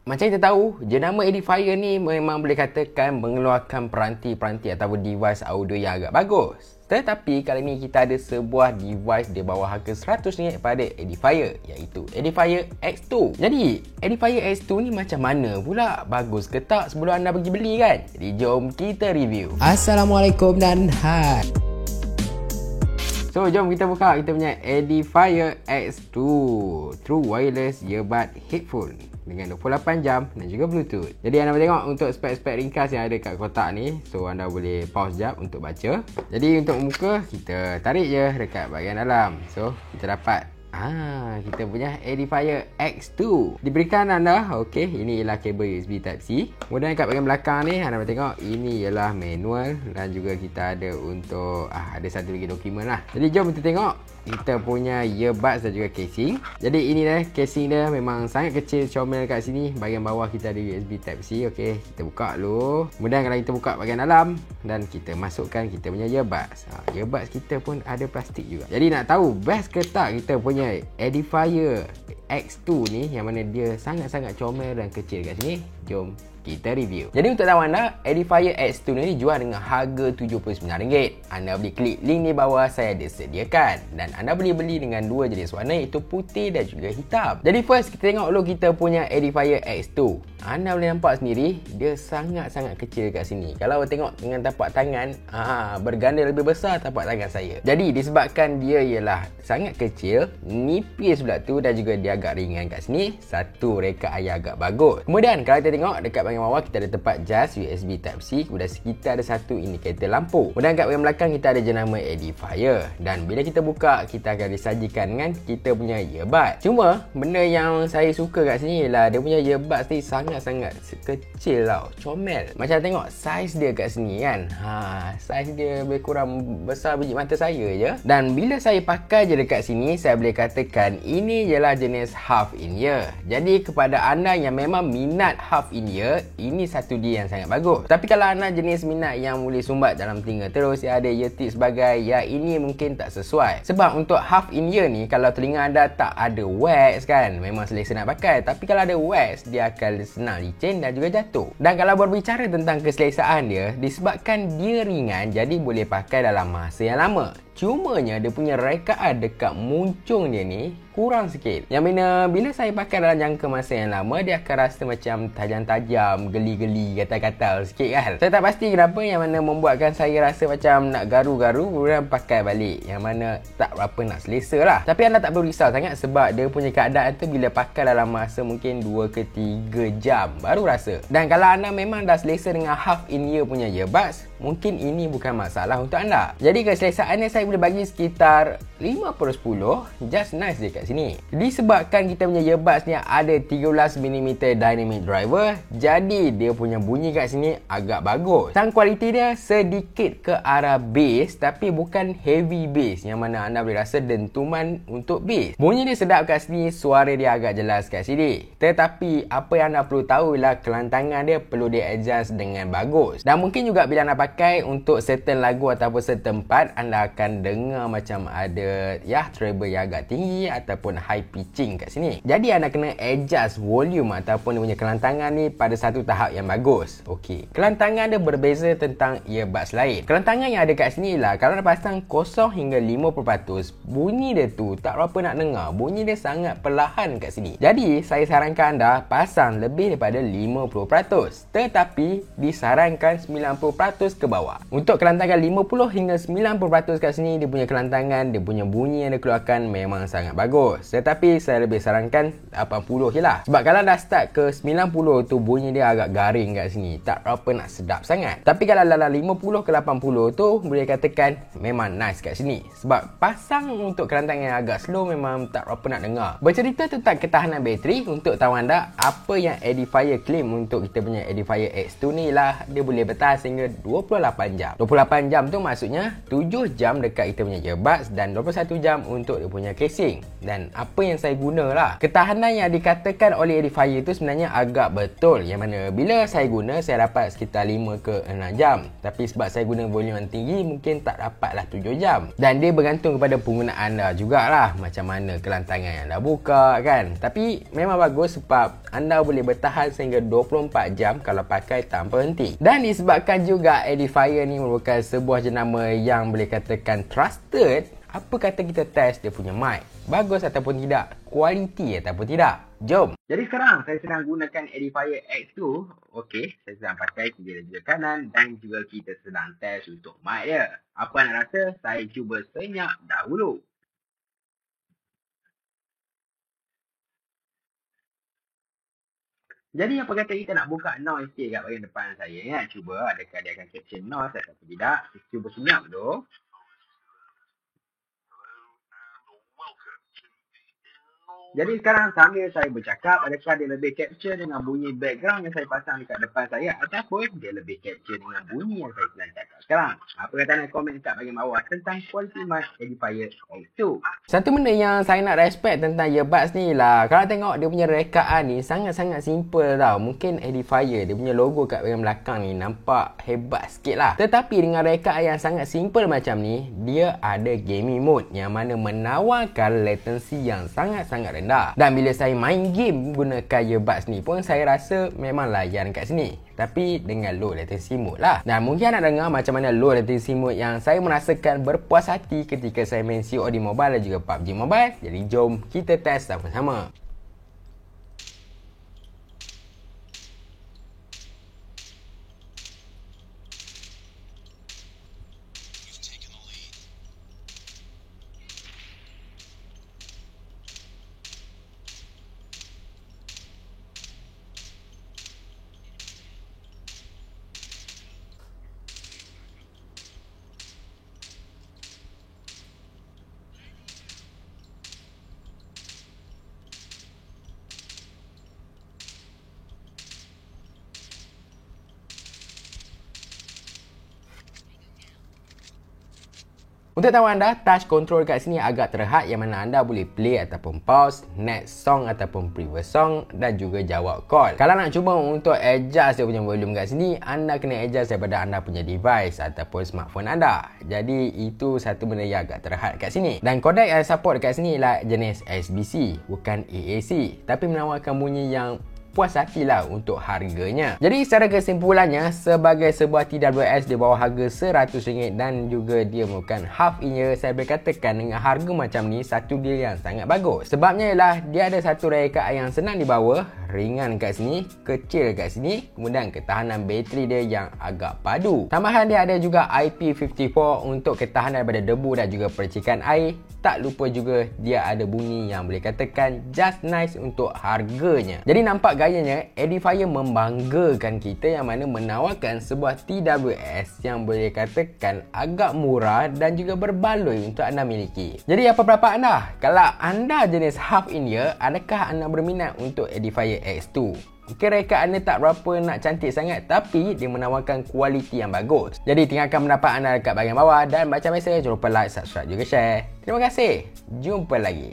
Macam kita tahu, jenama edifier ni memang boleh katakan mengeluarkan peranti-peranti ataupun device audio yang agak bagus. Tetapi kali ni kita ada sebuah device di bawah harga RM100 pada edifier, iaitu edifier X2. Jadi, edifier X2 ni macam mana pula? Bagus ke tak sebelum anda pergi beli kan? Jadi jom kita review. Assalamualaikum dan hai. So, jom kita buka kita punya edifier X2 True Wireless Earbud Headphone dengan 28 jam dan juga Bluetooth. Jadi anda boleh tengok untuk spek-spek ringkas yang ada kat kotak ni. So anda boleh pause jap untuk baca. Jadi untuk muka, kita tarik je dekat bahagian dalam. So kita dapat kita punya edifier X2 diberikan anda. Okey, ini ialah kabel USB Type-C. Kemudian kat bahagian belakang ni anda boleh tengok ini ialah manual dan juga kita ada untuk ada satu lagi dokumen lah. Jadi jom kita tengok kita punya earbuds dan juga casing. Jadi ini dah casing dia, memang sangat kecil, comel kat sini. Bahagian bawah kita ada USB Type-C. Okey, kita buka dulu. Kemudian kalau kita buka bahagian dalam dan kita masukkan kita punya earbuds. Earbuds kita pun ada plastik juga. Jadi nak tahu best ke tak kita punya edifier X2 ni, yang mana dia sangat-sangat comel dan kecil kat sini, jom kita review. Jadi untuk tahu anda, edifier X2 ni dijual dengan harga RM79. Anda boleh klik link di bawah, saya ada sediakan. Dan anda boleh beli dengan dua jenis warna, iaitu putih dan juga hitam. Jadi first kita tengok dulu kita punya edifier X2. Anda boleh nampak sendiri, dia sangat-sangat kecil kat sini. Kalau tengok dengan tapak tangan, berganda lebih besar tapak tangan saya. Jadi disebabkan dia ialah sangat kecil, nipis pula tu, dan juga dia agak ringan kat sini, satu reka ayah agak bagus. Kemudian kalau kita tengok dekat bahagian bawah, kita ada tempat jas USB Type-C. Kemudian kita ada satu indikator lampu. Kemudian kat bahagian belakang kita ada jenama edifier. Dan bila kita buka, kita akan disajikan dengan kita punya earbud. Cuma benda yang saya suka kat sini ialah dia punya earbud ni sangat-sangat kecil tau, comel. Macam tengok saiz dia kat sini kan. Saiz dia lebih kurang besar biji mata saya je. Dan bila saya pakai je dekat sini, saya boleh katakan ini ialah jenis half in ear. Jadi kepada anda yang memang minat half in ear, ini satu dia yang sangat bagus. Tapi kalau anda jenis minat yang boleh sumbat dalam telinga terus, yang ada eartip sebagai, ya ini mungkin tak sesuai. Sebab untuk half in ear ni, kalau telinga anda tak ada wax kan, memang selesa nak pakai. Tapi kalau ada wax, dia akan senang licin dan juga jatuh. Dan kalau berbicara tentang keselesaan dia, disebabkan dia ringan, jadi boleh pakai dalam masa yang lama. Cumanya dia punya rekaan dekat muncung dia ni kurang sikit. Yang mana bila saya pakai dalam jangka masa yang lama, dia akan rasa macam tajam-tajam, geli-geli, gatal-gatal sikit kan. Saya tak pasti kenapa, yang mana membuatkan saya rasa macam nak garu-garu, kemudian pakai balik, yang mana tak berapa nak selesa lah. Tapi anda tak perlu risau sangat, sebab dia punya keadaan tu bila pakai dalam masa mungkin 2 ke 3 jam baru rasa. Dan kalau anda memang dah selesa dengan half in ear punya earbuds, mungkin ini bukan masalah untuk anda. Jadi keselesaannya saya boleh bagi sekitar 5/10, just nice je kat sini. Disebabkan kita punya earbuds ni ada 13mm dynamic driver, jadi dia punya bunyi kat sini agak bagus. Sound quality dia sedikit ke arah bass, tapi bukan heavy bass, yang mana anda boleh rasa dentuman untuk bass. Bunyi dia sedap kat sini, suara dia agak jelas kat sini. Tetapi apa yang anda perlu tahu ialah kelantangan dia perlu di adjust dengan bagus. Dan mungkin juga bila anda pakai untuk certain lagu ataupun certain part, anda akan dengar macam ada treble yang agak tinggi ataupun high pitching kat sini. Jadi anda kena adjust volume ataupun dia punya kelantangan ni pada satu tahap yang bagus. Okey, kelantangan dia berbeza tentang earbuds lain. Kelantangan yang ada kat sini ialah kalau anda pasang 0 hingga 50%, bunyi dia tu tak berapa nak dengar. Bunyi dia sangat perlahan kat sini. Jadi saya sarankan anda pasang lebih daripada 50%, tetapi disarankan 90% ke bawah. Untuk kelantangan 50 hingga 90% kat sini, dia punya kelantangan, dia punya bunyi yang dia keluarkan memang sangat bagus. Tetapi saya lebih sarankan 80 je lah. Sebab kalau dah start ke 90 tu, bunyi dia agak garing kat sini, tak berapa nak sedap sangat. Tapi kalau dalam 50 ke 80 tu, boleh katakan memang nice kat sini. Sebab pasang untuk kelantangan yang agak slow, memang tak berapa nak dengar. Bercerita tentang ketahanan bateri, untuk tahu anda apa yang edifier claim untuk kita punya edifier X2 ni lah, dia boleh bertahan sehingga 28 jam. 28 jam tu maksudnya 7 jam dekat kita punya earbuds dan 21 jam untuk dia punya casing. Dan apa yang saya guna lah, ketahanan yang dikatakan oleh edifier tu sebenarnya agak betul, yang mana bila saya guna saya dapat sekitar 5 ke 6 jam. Tapi sebab saya guna volume yang tinggi, mungkin tak dapatlah 7 jam. Dan dia bergantung kepada penggunaan anda jugalah, macam mana kelantangan yang anda buka kan. Tapi memang bagus sebab anda boleh bertahan sehingga 24 jam kalau pakai tanpa henti. Dan disebabkan juga edifier ni merupakan sebuah jenama yang boleh katakan trusted, apa kata kita test dia punya mic bagus ataupun tidak, kualiti ataupun tidak. Jom. Jadi sekarang saya sedang gunakan edifier X2. Okey, saya sedang pakai kiri dan juga kanan, dan juga kita sedang test untuk mic dia. Apa anda rasa? Saya cuba senyap dahulu. Jadi apa kata kita nak buka noise sikit kat bahagian depan saya ya. Cuba adakah dia akan capture noise ataupun tidak. Cuba senyap dulu. Jadi sekarang sambil saya bercakap, adakah dia lebih capture dengan bunyi background yang saya pasang dekat depan saya, ataupun dia lebih capture dengan bunyi yang saya sedang cakap sekarang? Apa kata anda komen dekat bahagian bawah tentang quality mic edifier X2. Satu benda yang saya nak respect tentang earbuds ni lah, kalau tengok dia punya rekaan ni sangat-sangat simple tau. Mungkin edifier dia punya logo kat bahagian belakang ni nampak hebat sikit lah, tetapi dengan rekaan yang sangat simple macam ni, dia ada gaming mode yang mana menawarkan latency yang sangat-sangat rendah. Dan bila saya main game gunakan earbuds ni pun, saya rasa memang layan kat sini, tapi dengan low latency mode lah. Dan mungkin anda dengar macam mana low latency mode yang saya merasakan berpuas hati ketika saya main COD Mobile dan juga PUBG Mobile. Jadi jom kita test sama-sama. Untuk tahu anda, touch control kat sini agak terhad, yang mana anda boleh play ataupun pause, next song ataupun previous song, dan juga jawab call. Kalau nak cuba untuk adjust dia punya volume kat sini, anda kena adjust daripada anda punya device ataupun smartphone anda. Jadi itu satu benda yang agak terhad kat sini. Dan codec yang support kat sini ialah jenis SBC, bukan AAC, tapi menawarkan bunyi yang puas hatilah untuk harganya. Jadi secara kesimpulannya, sebagai sebuah TWS di bawah harga RM100 dan juga dia merupakan half in ear, saya boleh katakan dengan harga macam ni, satu deal yang sangat bagus. Sebabnya ialah dia ada satu rekaan yang senang dibawa, ringan kat sini, kecil kat sini, kemudian ketahanan bateri dia yang agak padu. Tambahan dia ada juga IP54 untuk ketahanan daripada debu dan juga percikan air. Tak lupa juga dia ada bunyi yang boleh katakan just nice untuk harganya. Jadi nampak gayanya, edifier membanggakan kita yang mana menawarkan sebuah TWS yang boleh katakan agak murah dan juga berbaloi untuk anda miliki. Jadi apa pendapat anda? Kalau anda jenis half in ear, adakah anda berminat untuk edifier X2? Mungkin rekaan anda tak berapa nak cantik sangat, tapi dia menawarkan kualiti yang bagus. Jadi tinggalkan pendapat anda dekat bahagian bawah, dan macam biasa jangan lupa like, subscribe juga share. Terima kasih. Jumpa lagi.